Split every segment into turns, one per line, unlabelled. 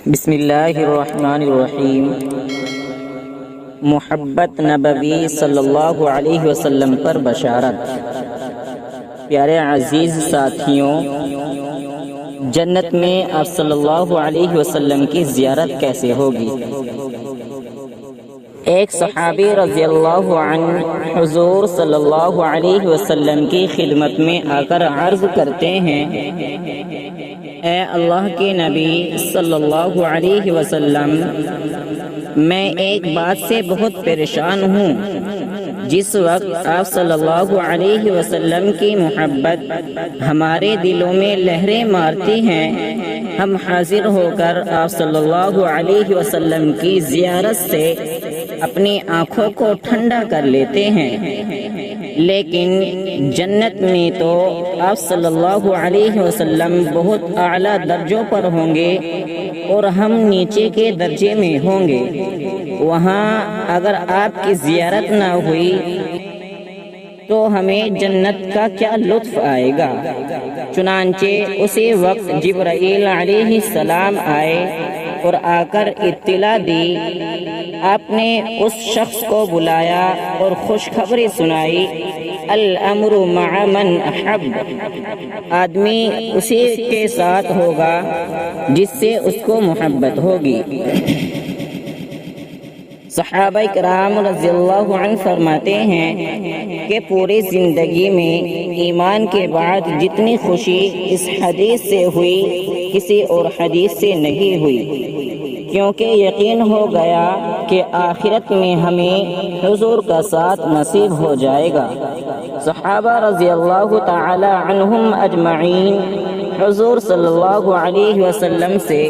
بسم اللہ الرحمن الرحیم۔ محبت نبوی صلی اللہ علیہ وسلم پر بشارت۔ پیارے عزیز ساتھیوں، جنت میں آپ صلی اللہ علیہ وسلم کی زیارت کیسے ہوگی؟ ایک صحابی رضی اللہ عنہ حضور صلی اللہ علیہ وسلم کی خدمت میں آ کر عرض کرتے ہیں، اے اللہ کے نبی صلی اللہ علیہ وسلم، میں ایک بات سے بہت پریشان ہوں۔ جس وقت آپ صلی اللہ علیہ وسلم کی محبت ہمارے دلوں میں لہریں مارتی ہیں، ہم حاضر ہو کر آپ صلی اللہ علیہ وسلم کی زیارت سے اپنی آنکھوں کو ٹھنڈا کر لیتے ہیں، لیکن جنت میں تو آپ صلی اللہ علیہ وسلم بہت اعلیٰ درجوں پر ہوں گے اور ہم نیچے کے درجے میں ہوں گے۔ وہاں اگر آپ کی زیارت نہ ہوئی تو ہمیں جنت کا کیا لطف آئے گا؟ چنانچہ اسی وقت جبرائیل علیہ السلام آئے اور آ کر اطلاع دی۔ آپ نے اس شخص کو بلایا اور خوشخبری سنائی، الامر مع من احب، آدمی اسی کے ساتھ ہوگا جس سے اس کو محبت ہوگی۔ صحابہ کرام رضی اللہ عنہ فرماتے ہیں کہ پوری زندگی میں ایمان کے بعد جتنی خوشی اس حدیث سے ہوئی کسی اور حدیث سے نہیں ہوئی، کیونکہ یقین ہو گیا کہ آخرت میں ہمیں حضور کا ساتھ نصیب ہو جائے گا۔ صحابہ رضی اللہ تعالی عنہم اجمعین حضور صلی اللہ علیہ وسلم سے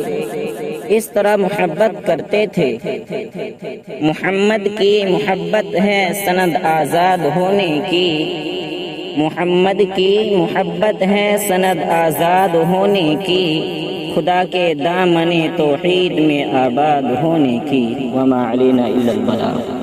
اس طرح محبت کرتے تھے۔ محمد کی محبت ہے سند آزاد ہونے کی، محمد کی محبت ہے سند آزاد ہونے کی، خدا کے دامن توحید میں آباد ہونے کی۔ وما علینا الا البلاغ۔